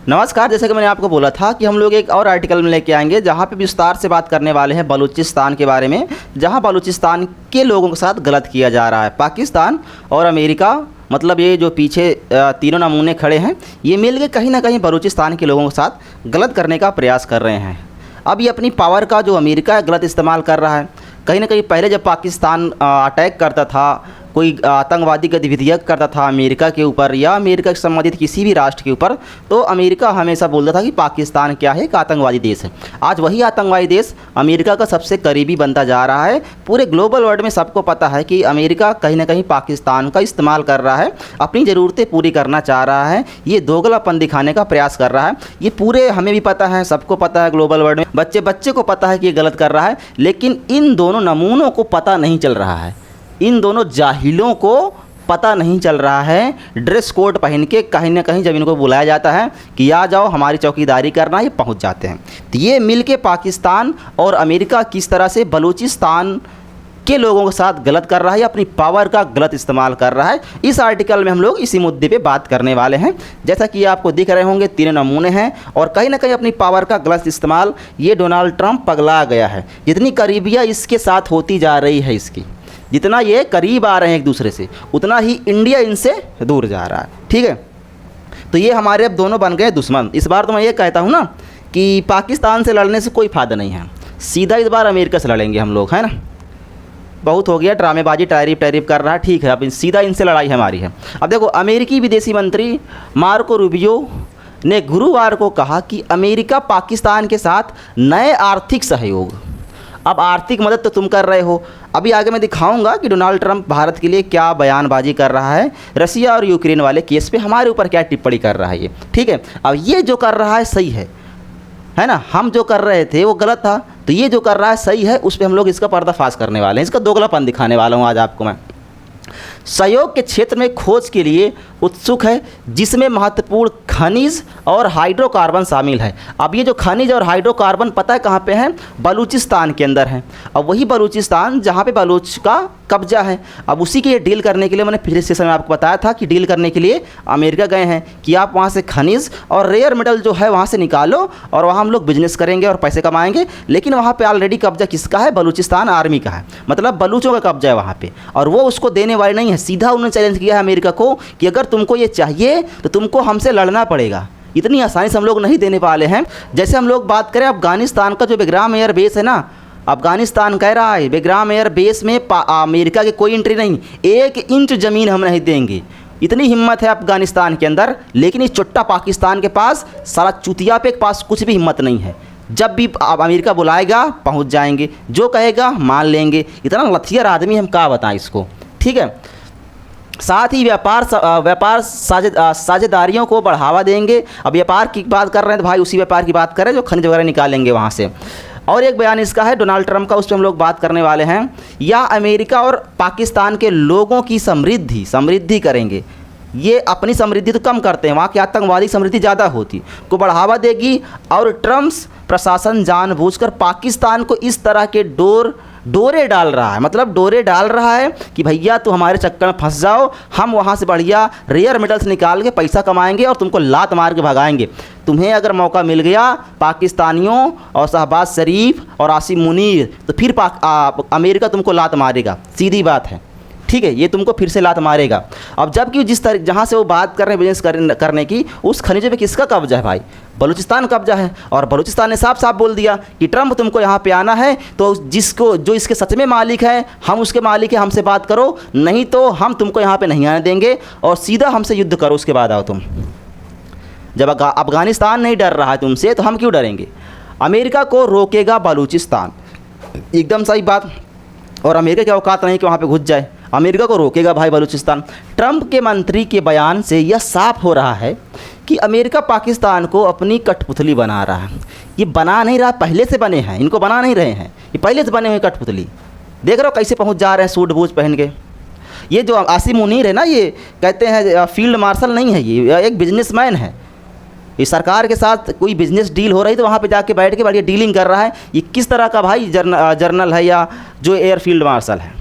नमस्कार। जैसे कि मैंने आपको बोला था कि हम लोग एक और आर्टिकल में लेके आएंगे जहाँ पे विस्तार से बात करने वाले हैं बलूचिस्तान के बारे में, जहाँ बलूचिस्तान के लोगों के साथ गलत किया जा रहा है। पाकिस्तान और अमेरिका, मतलब ये जो पीछे तीनों नमूने खड़े हैं, ये मिल के कहीं ना कहीं बलूचिस्तान के लोगों के साथ गलत करने का प्रयास कर रहे हैं। अब ये अपनी पावर का जो अमेरिका है गलत इस्तेमाल कर रहा है। कहीं ना कहीं पहले जब पाकिस्तान अटैक करता था, कोई आतंकवादी गतिविधियाँ करता था अमेरिका के ऊपर या अमेरिका से संबंधित किसी भी राष्ट्र के ऊपर, तो अमेरिका हमेशा बोलता था कि पाकिस्तान क्या है, एक आतंकवादी देश है। आज वही आतंकवादी देश अमेरिका का सबसे करीबी बनता जा रहा है। पूरे ग्लोबल वर्ल्ड में सबको पता है कि अमेरिका कहीं ना कहीं पाकिस्तान का इस्तेमाल कर रहा है, अपनी ज़रूरतें पूरी करना चाह रहा है, ये दोगलापन दिखाने का प्रयास कर रहा है। ये पूरे हमें भी पता है, सबको पता है, ग्लोबल वर्ल्ड में बच्चे बच्चे को पता है कि ये गलत कर रहा है। लेकिन इन दोनों नमूनों को पता नहीं चल रहा है, इन दोनों जाहिलों को पता नहीं चल रहा है। ड्रेस कोड पहन के कहीं ना कहीं जब इनको बुलाया जाता है कि आ जाओ हमारी चौकीदारी करना, ये पहुंच जाते हैं। तो ये मिल के पाकिस्तान और अमेरिका किस तरह से बलूचिस्तान के लोगों के साथ गलत कर रहा है, अपनी पावर का गलत इस्तेमाल कर रहा है। इस आर्टिकल में हम लोग इसी मुद्दे पे बात करने वाले हैं। जैसा कि आपको दिख रहे होंगे, तीन नमूने हैं और कहीं ना कहीं अपनी पावर का गलत इस्तेमाल ये डोनाल्ड ट्रंप पगला गया है। जितनी करीबियाँ इसके साथ होती जा रही है, इसकी जितना ये करीब आ रहे हैं एक दूसरे से, उतना ही इंडिया इनसे दूर जा रहा है। ठीक है, तो ये हमारे अब दोनों बन गए दुश्मन। इस बार तो मैं ये कहता हूँ ना कि पाकिस्तान से लड़ने से कोई फ़ायदा नहीं है, सीधा इस बार अमेरिका से लड़ेंगे हम लोग, है ना। बहुत हो गया ड्रामेबाजी, टैरिफ कर रहा है, ठीक है, अब सीधा इनसे लड़ाई हमारी है। अब देखो, अमेरिकी विदेशी मंत्री मार्को रूबियो ने गुरुवार को कहा कि अमेरिका पाकिस्तान के साथ नए आर्थिक सहयोग, अब आर्थिक मदद तो तुम कर रहे हो, अभी आगे मैं दिखाऊंगा कि डोनाल्ड ट्रंप भारत के लिए क्या बयानबाजी कर रहा है, रसिया और यूक्रेन वाले केस पे हमारे ऊपर क्या टिप्पणी कर रहा है ये। ठीक है, अब ये जो कर रहा है सही है ना, हम जो कर रहे थे वो गलत था, तो ये जो कर रहा है सही है, उस पर हम लोग इसका पर्दाफाश करने वाले हैं, इसका दोगलापन दिखाने वाला हूँ आज आपको मैं। सहयोग के क्षेत्र में खोज के लिए उत्सुक है, जिसमें महत्वपूर्ण खनिज और हाइड्रोकार्बन शामिल है। अब ये जो खनिज और हाइड्रोकार्बन पता है कहाँ पे हैं? बलूचिस्तान के अंदर है। अब वही बलूचिस्तान जहाँ पे बलूच का कब्जा है। अब उसी के डील करने के लिए मैंने पिछले सेशन में आपको बताया था कि डील करने के लिए अमेरिका गए हैं कि आप वहाँ से खनिज और रेयर मेटल जो है वहाँ से निकालो और वहाँ हम लोग बिजनेस करेंगे और पैसे कमाएंगे। लेकिन वहाँ पे ऑलरेडी कब्जा किसका है? बलूचिस्तान आर्मी का है, मतलब बलूचों का कब्जा है वहाँ पे, और वो उसको देने वाले नहीं है। सीधा उन्होंने चैलेंज किया है अमेरिका को कि अगर तुमको ये चाहिए तो तुमको हमसे लड़ना पड़ेगा, इतनी आसानी से हम लोग नहीं देने वाले हैं। जैसे हम लोग बात करें अफगानिस्तान का जो बेग्राम एयर बेस है ना, अफगानिस्तान कह रहा है बेग्राम एयर बेस में अमेरिका की कोई एंट्री नहीं, 1 इंच ज़मीन हम नहीं देंगे। इतनी हिम्मत है अफगानिस्तान के अंदर, लेकिन इस चुट्टा पाकिस्तान के पास, साला चुतिया पे के पास कुछ भी हिम्मत नहीं है। जब भी अमेरिका बुलाएगा पहुंच जाएंगे, जो कहेगा मान लेंगे। इतना लथियर आदमी हम क्या बताएं इसको। ठीक है, साथ ही व्यापार साझेदारियों को बढ़ावा देंगे। अब व्यापार की बात कर रहे हैं तो भाई उसी व्यापार की बात करें जो खनिज वगैरह निकालेंगे वहाँ से। और एक बयान इसका है डोनाल्ड ट्रंप का, उस पर हम लोग बात करने वाले हैं। या अमेरिका और पाकिस्तान के लोगों की समृद्धि करेंगे, ये अपनी समृद्धि तो कम करते हैं, वहाँ की आतंकवादी समृद्धि ज़्यादा होती को बढ़ावा देगी। और ट्रंप प्रशासन जानबूझकर पाकिस्तान को इस तरह के डोरे डाल रहा है, मतलब डोरे डाल रहा है कि भैया तू हमारे चक्कर में फंस जाओ, हम वहाँ से बढ़िया रेयर मेटल्स निकाल के पैसा कमाएंगे और तुमको लात मार के भगाएंगे। तुम्हें अगर मौका मिल गया पाकिस्तानियों और शहबाज शरीफ और आसिम मुनीर, तो फिर अमेरिका तुमको लात मारेगा, सीधी बात है। ठीक है, ये तुमको फिर से लात मारेगा। अब जबकि जिस तरह जहाँ से वो बात कर रहे हैं बिजनेस करने की, उस खनिजों पे किसका कब्जा है भाई? बलूचिस्तान कब्जा है। और बलूचिस्तान ने साफ साफ बोल दिया कि ट्रंप तुमको यहाँ पे आना है तो जो इसके सच में मालिक है, हम उसके मालिक है, हमसे बात करो, नहीं तो हम तुमको यहाँ पे नहीं आने देंगे और सीधा हमसे युद्ध करो, उसके बाद आओ तुम। जब अफगानिस्तान नहीं डर रहा है तुमसे, तो हम क्यों डरेंगे? अमेरिका को रोकेगा बलूचिस्तान, एकदम सही बात। और अमेरिका की औकात नहीं कि वहाँ पे घुस जाए, अमेरिका को रोकेगा भाई बलूचिस्तान। ट्रंप के मंत्री के बयान से यह साफ हो रहा है कि अमेरिका पाकिस्तान को अपनी कठपुतली बना रहा है। ये बना नहीं रहा, पहले से बने हैं, इनको बना नहीं रहे हैं, ये पहले से बने हुए कठपुतली। देख रहे हो कैसे पहुँच जा रहे हैं सूट बूट पहन के। ये जो आसिम मुनीर है ना, ये कहते हैं फील्ड मार्शल नहीं है, ये एक बिजनेसमैन है। ये सरकार के साथ कोई बिजनेस डील हो रही तो वहाँ पे जाके बैठ के बढ़िया डीलिंग कर रहा है। ये किस तरह का भाई जर्नल है या जो एयर फील्ड मार्शल है?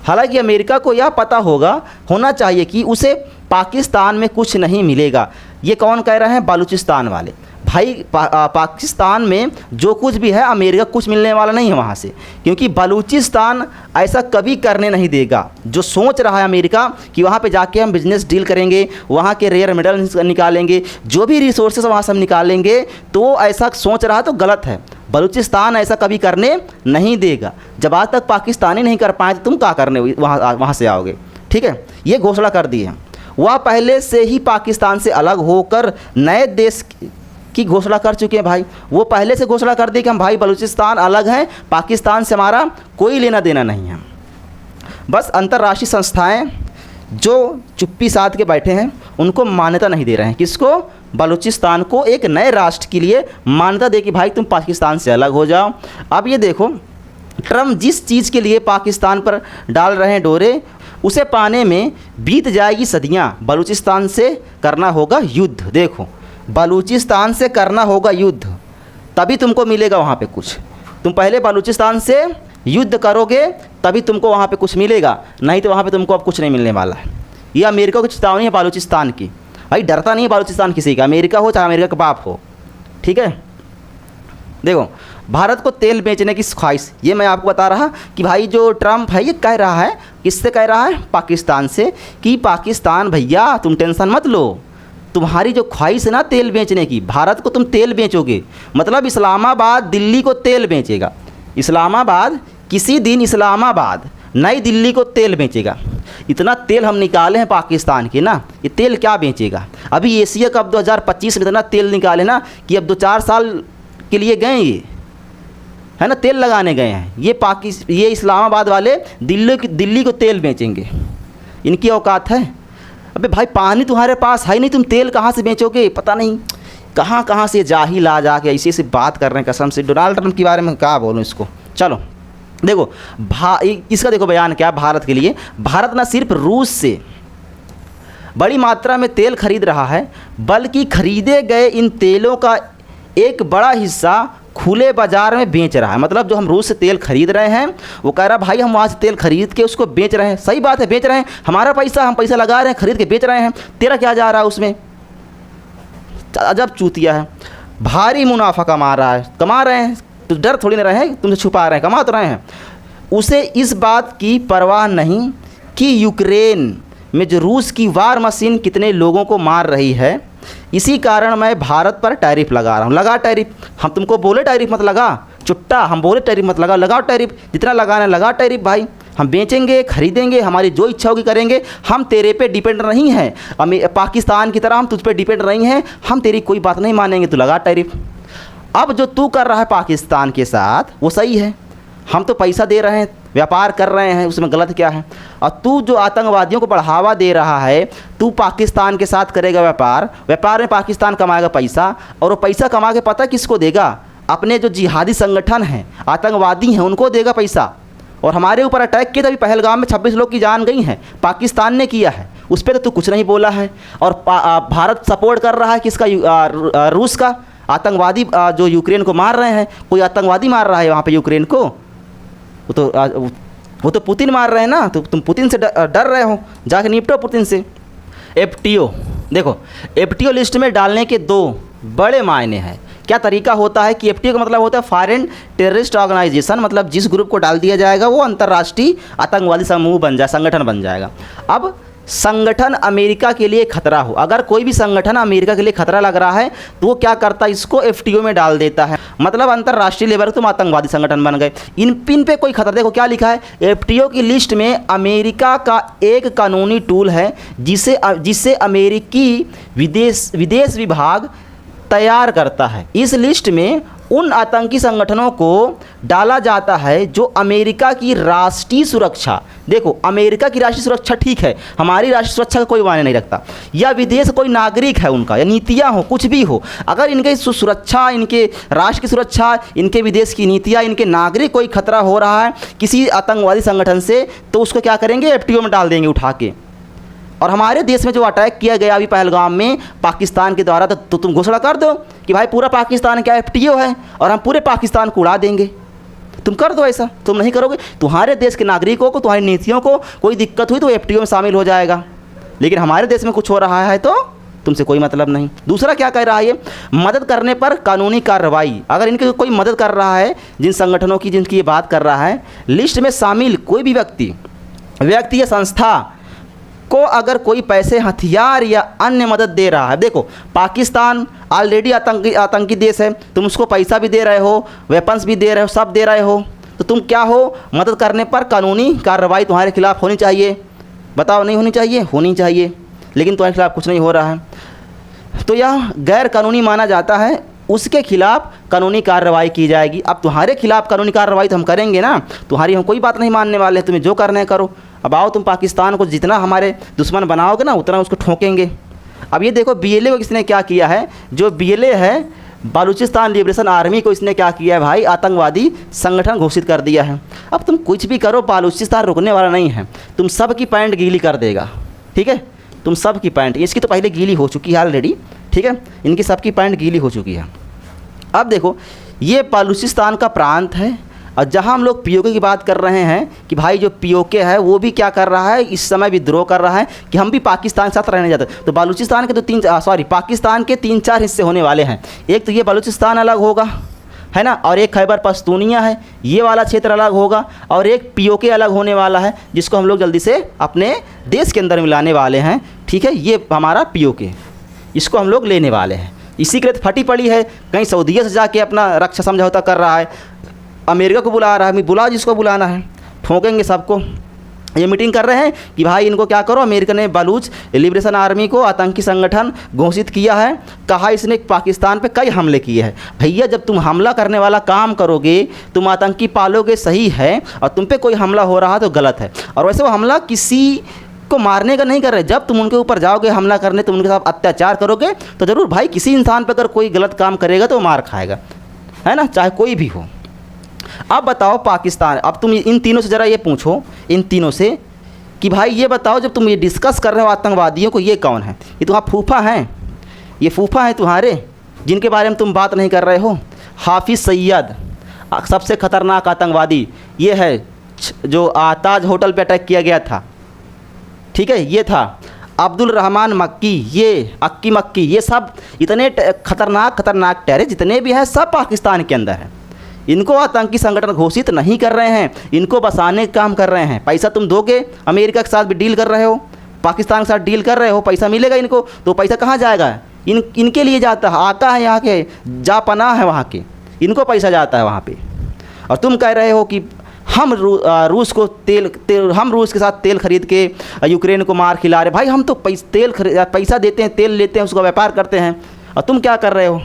हालांकि अमेरिका को यह पता होना चाहिए कि उसे पाकिस्तान में कुछ नहीं मिलेगा। ये कौन कह रहे हैं? बलूचिस्तान वाले। भाई पाकिस्तान में जो कुछ भी है अमेरिका कुछ मिलने वाला नहीं है वहाँ से, क्योंकि बलूचिस्तान ऐसा कभी करने नहीं देगा। जो सोच रहा है अमेरिका कि वहाँ पे जाके हम बिजनेस डील करेंगे, वहाँ के रेयर मेटल निकालेंगे, जो भी रिसोर्सेज वहाँ से हम निकालेंगे, तो ऐसा सोच रहा तो गलत है। बलूचिस्तान ऐसा कभी करने नहीं देगा। जब आज तक पाकिस्तानी नहीं कर पाए तो तुम क्या करने वहाँ से आओगे? ठीक है, ये घोषणा कर दी है। वह पहले से ही पाकिस्तान से अलग होकर नए देश की घोषणा कर चुके हैं भाई। वो पहले से घोषणा कर दी कि हम भाई बलूचिस्तान अलग हैं, पाकिस्तान से हमारा कोई लेना देना नहीं है। बस अंतर्राष्ट्रीय संस्थाएं जो चुप्पी साध के बैठे हैं उनको मान्यता नहीं दे रहे हैं। किसको? बलूचिस्तान को एक नए राष्ट्र के लिए मान्यता दे कि भाई तुम पाकिस्तान से अलग हो जाओ। अब ये देखो, ट्रम्प जिस चीज़ के लिए पाकिस्तान पर डाल रहे हैं डोरे, उसे पाने में बीत जाएगी सदियाँ। बलूचिस्तान से करना होगा युद्ध। देखो, बलूचिस्तान से करना होगा युद्ध, तभी तुमको मिलेगा वहाँ पे कुछ। तुम पहले बलूचिस्तान से युद्ध करोगे तभी तुमको वहाँ पे कुछ मिलेगा, नहीं तो वहाँ पे तुमको अब कुछ नहीं मिलने वाला है। ये अमेरिका की चेतावनी है बलूचिस्तान की। भाई डरता नहीं है बलूचिस्तान किसी का, अमेरिका हो चाहे अमेरिका का बाप हो। ठीक है, देखो भारत को तेल बेचने की ख्वाहिश, ये मैं आपको बता रहा कि भाई जो ट्रम्प है ये कह रहा है, किससे कह रहा है? पाकिस्तान से, कि पाकिस्तान भैया तुम टेंशन मत लो, तुम्हारी जो ख्वाहिश है ना तेल बेचने की, भारत को तुम तेल बेचोगे, मतलब इस्लामाबाद दिल्ली को तेल बेचेगा। इस्लामाबाद किसी दिन इस्लामाबाद नई दिल्ली को तेल बेचेगा। इतना तेल हम निकाले हैं पाकिस्तान के ना, ये तेल क्या बेचेगा? अभी एशिया कप 2025 में इतना तेल निकाले ना कि अब 2-4 साल के लिए गए ये, है ना, तेल लगाने गए हैं। ये इस्लामाबाद वाले दिल्ली को तेल बेचेंगे, इनकी औकात है? अबे भाई पानी तुम्हारे पास है नहीं, तुम तेल कहाँ से बेचोगे? पता नहीं कहाँ से जाहिल आ जाके ऐसी बात कर रहे हैं। कसम से डोनाल्ड ट्रम्प के बारे में क्या बोलूँ इसको। चलो देखो इसका देखो बयान क्या भारत के लिए। भारत ना सिर्फ रूस से बड़ी मात्रा में तेल खरीद रहा है, बल्कि खरीदे गए इन तेलों का एक बड़ा हिस्सा खुले बाज़ार में बेच रहा है। मतलब जो हम रूस से तेल खरीद रहे हैं, वो कह रहा है भाई हम वहाँ से तेल खरीद के उसको बेच रहे हैं। सही बात है, बेच रहे हैं, हमारा पैसा, हम पैसा लगा रहे हैं, खरीद के बेच रहे हैं, तेरा क्या जा रहा है उसमें? अजब चूतिया है। भारी मुनाफा कमा रहे हैं, तो डर थोड़ी ना रहे हैं, तुमसे छुपा रहे हैं, कमा तो रहे हैं। उसे इस बात की परवाह नहीं कि यूक्रेन में जो रूस की वार मशीन कितने लोगों को मार रही है, इसी कारण मैं भारत पर टैरिफ लगा रहा हूँ। लगा टैरिफ, हम तुमको बोले टैरिफ मत लगा, चुट्टा, हम बोले टैरिफ मत लगा, लगाओ टैरिफ, जितना लगाना है लगा टैरिफ भाई। हम बेचेंगे, खरीदेंगे, हमारी जो इच्छा होगी करेंगे, हम तेरे पे डिपेंड नहीं हैं। पाकिस्तान की तरह हम तुझ पे डिपेंड नहीं हैं, हम तेरी कोई बात नहीं मानेंगे, तो लगा टैरिफ। अब जो तू कर रहा है पाकिस्तान के साथ वो सही है, हम तो पैसा दे रहे हैं, व्यापार कर रहे हैं, उसमें गलत क्या है? और तू जो आतंकवादियों को बढ़ावा दे रहा है, तू पाकिस्तान के साथ करेगा व्यापार में पाकिस्तान कमाएगा पैसा, और वो पैसा कमा के पता किसको देगा? अपने जो जिहादी संगठन हैं, आतंकवादी हैं, उनको देगा पैसा। और हमारे ऊपर अटैक किया, तभी पहलगाम में 26 लोग की जान गई हैं, पाकिस्तान ने किया है, उस पर तो तू कुछ नहीं बोला है। और भारत सपोर्ट कर रहा है किसका? रूस का। आतंकवादी जो यूक्रेन को मार रहे हैं, कोई आतंकवादी मार रहा है वहाँ पे यूक्रेन को? वो तो पुतिन मार रहे हैं ना, तो तुम पुतिन से डर रहे हो, जाके निपटो पुतिन से। FTO देखो, FTO लिस्ट में डालने के 2 बड़े मायने हैं। क्या तरीका होता है कि FTO का मतलब होता है फॉरेन टेररिस्ट ऑर्गेनाइजेशन, मतलब जिस ग्रुप को डाल दिया जाएगा वो अंतर्राष्ट्रीय आतंकवादी समूह बन जाए, संगठन बन जाएगा। अब संगठन अमेरिका के लिए खतरा हो, अगर कोई भी संगठन अमेरिका के लिए खतरा लग रहा है तो वो क्या करता है? इसको FTO में डाल देता है, मतलब अंतर्राष्ट्रीय लेवल तुम आतंकवादी संगठन बन गए। इन पे कोई खतरा, देखो क्या लिखा है FTO की लिस्ट में। अमेरिका का एक कानूनी टूल है जिसे अमेरिकी विदेश विभाग तैयार करता है। इस लिस्ट में उन आतंकी संगठनों को डाला जाता है जो अमेरिका की राष्ट्रीय सुरक्षा, देखो अमेरिका की राष्ट्रीय सुरक्षा ठीक है, हमारी राष्ट्रीय सुरक्षा का कोई मायने नहीं रखता, या विदेश कोई नागरिक है उनका, या नीतियाँ हो, कुछ भी हो, अगर इनके सुरक्षा, इनके राष्ट्र की सुरक्षा, इनके विदेश की नीतियाँ, इनके नागरिक कोई खतरा हो रहा है किसी आतंकवादी संगठन से, तो उसको क्या करेंगे? FTO में डाल देंगे उठा के। और हमारे देश में जो अटैक किया गया अभी पहलगाम में पाकिस्तान के द्वारा, तो तुम घोषणा कर दो कि भाई पूरा पाकिस्तान क्या FTO है और हम पूरे पाकिस्तान को उड़ा देंगे। तुम कर दो ऐसा, तुम नहीं करोगे, तुम्हारे देश के नागरिकों को, तुम्हारी नीतियों को कोई दिक्कत हुई तो FTO में शामिल हो जाएगा। लेकिन हमारे देश में कुछ हो रहा है तो तुमसे कोई मतलब नहीं। दूसरा क्या कह रहा है ये, मदद करने पर कानूनी कार्रवाई। अगर इनके कोई मदद कर रहा है, जिन संगठनों की जिनकी ये बात कर रहा है, लिस्ट में शामिल कोई भी व्यक्ति या संस्था को अगर कोई पैसे, हथियार या अन्य मदद दे रहा है, देखो पाकिस्तान ऑलरेडी आतंकी देश है, तुम उसको पैसा भी दे रहे हो, वेपन्स भी दे रहे हो, सब दे रहे हो, तो तुम क्या हो, मदद करने पर कानूनी कार्रवाई तुम्हारे खिलाफ होनी चाहिए। बताओ नहीं होनी चाहिए? होनी चाहिए, लेकिन तुम्हारे खिलाफ कुछ नहीं हो रहा है, तो यह गैर कानूनी माना जाता है, उसके खिलाफ कानूनी कार्रवाई की जाएगी। अब तुम्हारे खिलाफ कानूनी कार्रवाई तो हम करेंगे ना, तुम्हारी हम कोई बात नहीं मानने वाले, तुम्हें जो करना है करो। अब आओ, तुम पाकिस्तान को जितना हमारे दुश्मन बनाओगे ना, उतना उसको ठोकेंगे। अब ये देखो BLA को किसने क्या किया है, जो BLA है बलूचिस्तान लिबरेशन आर्मी को इसने क्या किया है भाई, आतंकवादी संगठन घोषित कर दिया है। अब तुम कुछ भी करो, बलूचिस्तान रुकने वाला नहीं है, तुम सब की पैंट गीली कर देगा, ठीक है, तुम सब की पैंट, इसकी तो पहले गीली हो चुकी है ऑलरेडी, ठीक है, इनकी सबकी पैंट गीली हो चुकी है। अब देखो ये बलूचिस्तान का प्रांत है, और जहाँ हम लोग POK की बात कर रहे हैं कि भाई जो POK है वो भी क्या कर रहा है, इस समय विद्रोह कर रहा है कि हम भी पाकिस्तान के साथ रहने जाते हैं। तो बलूचिस्तान के तो पाकिस्तान के 3-4 हिस्से होने वाले हैं। एक तो ये बलूचिस्तान अलग होगा, है ना, और एक खैबर पख्तूनिया है, ये वाला क्षेत्र अलग होगा, और एक POK अलग होने वाला है, जिसको हम लोग जल्दी से अपने देश के अंदर मिलाने वाले हैं, ठीक है। ये हमारा POK, इसको हम लोग लेने वाले हैं। इसी के लिए फटी पड़ी है, कहीं सऊदीया से जाके अपना रक्षा समझौता कर रहा है, अमेरिका को बुला रहा है, बुला जिसको बुलाना है, ठोकेंगे सबको। ये मीटिंग कर रहे हैं कि भाई इनको क्या करो, अमेरिका ने बलूच लिबरेशन आर्मी को आतंकी संगठन घोषित किया है, कहा इसने पाकिस्तान पे कई हमले किए हैं। भैया जब तुम हमला करने वाला काम करोगे, तुम आतंकी पालोगे सही है, और तुम पे कोई हमला हो रहा तो गलत है। और वैसे वो हमला किसी को मारने का नहीं कर रहे, जब तुम उनके ऊपर जाओगे हमला करने, तुम उनके साथ अत्याचार करोगे, तो ज़रूर भाई किसी इंसान पर अगर कोई गलत काम करेगा तो मार खाएगा, है ना, चाहे कोई भी हो। अब बताओ पाकिस्तान, अब तुम इन तीनों से ज़रा ये पूछो, इन तीनों से कि भाई ये बताओ, जब तुम ये डिस्कस कर रहे हो आतंकवादियों को, ये कौन है? ये तुम्हारा फूफा हैं, ये फूफा हैं तुम्हारे, जिनके बारे में तुम बात नहीं कर रहे हो। हाफिज़ सैयद सबसे ख़तरनाक आतंकवादी ये है, जो ताज होटल पे अटैक किया गया था, ठीक है, ये था। अब्दुल रहमान मक्की, ये अक्की मक्की, ये सब इतने खतरनाक ठहरे, जितने भी हैं सब पाकिस्तान के अंदर हैं। इनको आतंकी संगठन घोषित नहीं कर रहे हैं, इनको बसाने का काम कर रहे हैं। पैसा तुम दोगे, अमेरिका के साथ भी डील कर रहे हो, पाकिस्तान के साथ डील कर रहे हो, पैसा मिलेगा इनको, तो पैसा कहाँ जाएगा? इनके लिए जाता है, आता है यहाँ के, जा पनाह है वहाँ के, इनको पैसा जाता है वहाँ पे। और तुम कह रहे हो कि हम रूस को हम रूस के साथ तेल खरीद के यूक्रेन को मार खिला रहे। भाई हम तो पैसा देते हैं, तेल लेते हैं, उसका व्यापार करते हैं, और तुम क्या कर रहे हो?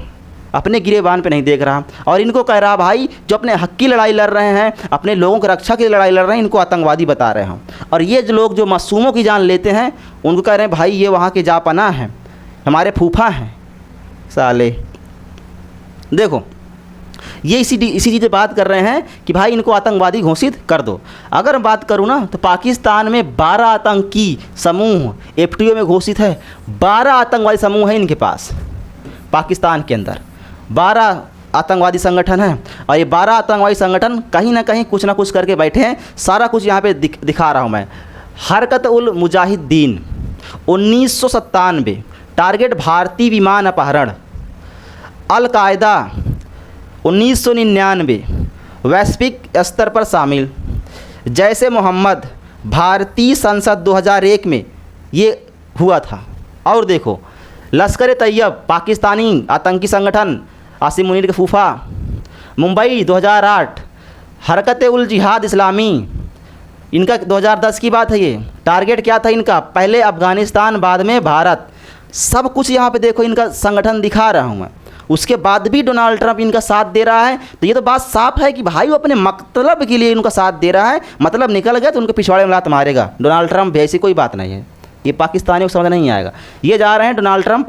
अपने गिरेबान पे नहीं देख रहा। और इनको कह रहा भाई जो अपने हक की लड़ाई लड़ रहे हैं, अपने लोगों की रक्षा की लड़ाई लड़ रहे हैं, इनको आतंकवादी बता रहे हैं। और ये जो लोग जो मासूमों की जान लेते हैं, उनको कह रहे हैं भाई ये वहाँ के जापना हैं, हमारे फूफा हैं साले। देखो ये इसी चीज़ बात कर रहे हैं कि भाई इनको आतंकवादी घोषित कर दो। अगर बात करूँ ना, तो पाकिस्तान में 12 आतंकी समूह FTO में घोषित है। 12 आतंकवादी समूह हैं इनके पास, पाकिस्तान के अंदर 12 आतंकवादी संगठन हैं। और ये 12 आतंकवादी संगठन कहीं ना कहीं कुछ ना कुछ करके बैठे हैं। सारा कुछ यहाँ पे दिखा रहा हूँ मैं। हरकत उल मुजाहिदीन 1997, टारगेट भारतीय विमान अपहरण। अल-कायदा 1999, वैश्विक स्तर पर शामिल। जैसे मोहम्मद भारतीय संसद 2001 में ये हुआ था। और देखो लश्कर तैयब पाकिस्तानी आतंकी संगठन, आसिम मुनीर के फूफा। मुंबई 2008, हरकत उल जिहाद इस्लामी, इनका 2010 की बात है ये। टारगेट क्या था इनका? पहले अफ़गानिस्तान, बाद में भारत। सब कुछ यहाँ पे देखो इनका संगठन दिखा रहा हूँ मैं। उसके बाद भी डोनाल्ड ट्रंप इनका साथ दे रहा है, तो ये तो बात साफ है कि भाई वो अपने मतलब के लिए इनका साथ दे रहा है। मतलब निकल गया तो उनके पिछवाड़े में लात मारेगा डोनाल्ड ट्रंप। ऐसी कोई बात नहीं है, ये पाकिस्तानियों को समझ नहीं आएगा। ये जा रहे हैं डोनाल्ड ट्रंप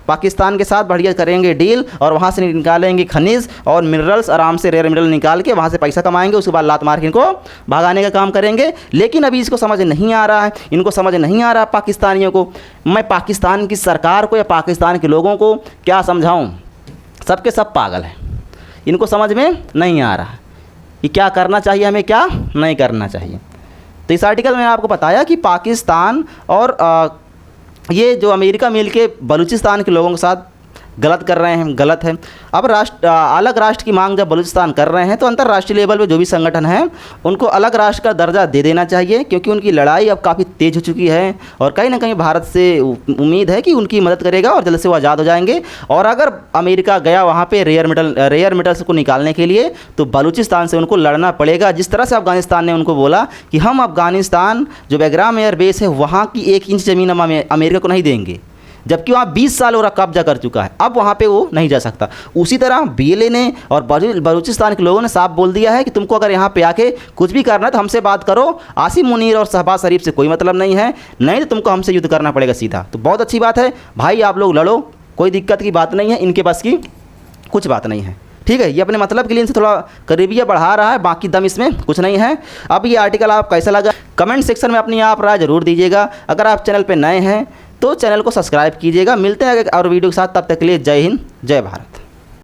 पाकिस्तान के साथ बढ़िया करेंगे डील, और वहाँ से निकालेंगे खनिज और मिनरल्स, आराम से रेयर मिनरल निकाल के वहाँ से पैसा कमाएंगे। उसके बाद लात मार के इनको भगाने का काम करेंगे। लेकिन अभी इसको समझ नहीं आ रहा है, इनको समझ नहीं आ रहा पाकिस्तानियों को। मैं पाकिस्तान की सरकार को या पाकिस्तान के लोगों को क्या समझाऊँ? सबके सब पागल हैं, इनको समझ में नहीं आ रहा कि क्या करना चाहिए हमें, क्या नहीं करना चाहिए। तो इस आर्टिकल में आपको बताया कि पाकिस्तान और ये जो अमेरिका मिल के बलूचिस्तान के लोगों के साथ गलत कर रहे हैं, गलत है। अब अलग राष्ट्र की मांग जब बलूचिस्तान कर रहे हैं तो अंतर्राष्ट्रीय लेवल पे जो भी संगठन हैं उनको अलग राष्ट्र का दर्जा दे देना चाहिए, क्योंकि उनकी लड़ाई अब काफ़ी तेज हो चुकी है और कहीं ना कहीं भारत से उम्मीद है कि उनकी मदद करेगा और जल्द से वो आज़ाद हो जाएंगे। और अगर अमेरिका गया वहाँ पर रेयर मेटल्स को निकालने के लिए तो बलूचिस्तान से उनको लड़ना पड़ेगा। जिस तरह से अफगानिस्तान ने उनको बोला कि हम अफगानिस्तान जो बेग्राम एयर बेस है वहाँ की 1 इंच ज़मीन हम अमेरिका को नहीं देंगे, जबकि वहाँ 20 साल और कब्जा कर चुका है, अब वहाँ पे वो नहीं जा सकता। उसी तरह BLA ने और बलूचिस्तान के लोगों ने साफ बोल दिया है कि तुमको अगर यहाँ पे आके कुछ भी करना है तो हमसे बात करो, आसिम मुनीर और शहबाज शरीफ से कोई मतलब नहीं है, नहीं तो तुमको हमसे युद्ध करना पड़ेगा सीधा। तो बहुत अच्छी बात है भाई, आप लोग लड़ो, कोई दिक्कत की बात नहीं है, इनके पास की कुछ बात नहीं है, ठीक है। ये अपने मतलब के लिए इनसे थोड़ा करीबियत बढ़ा रहा है, बाकी दम इसमें कुछ नहीं है। अब ये आर्टिकल आप कैसा लगा कमेंट सेक्शन में अपनी आप राय ज़रूर दीजिएगा। अगर आप चैनल पर नए हैं तो चैनल को सब्सक्राइब कीजिएगा। मिलते हैं और वीडियो के साथ, तब तक के लिए जय हिंद जय भारत।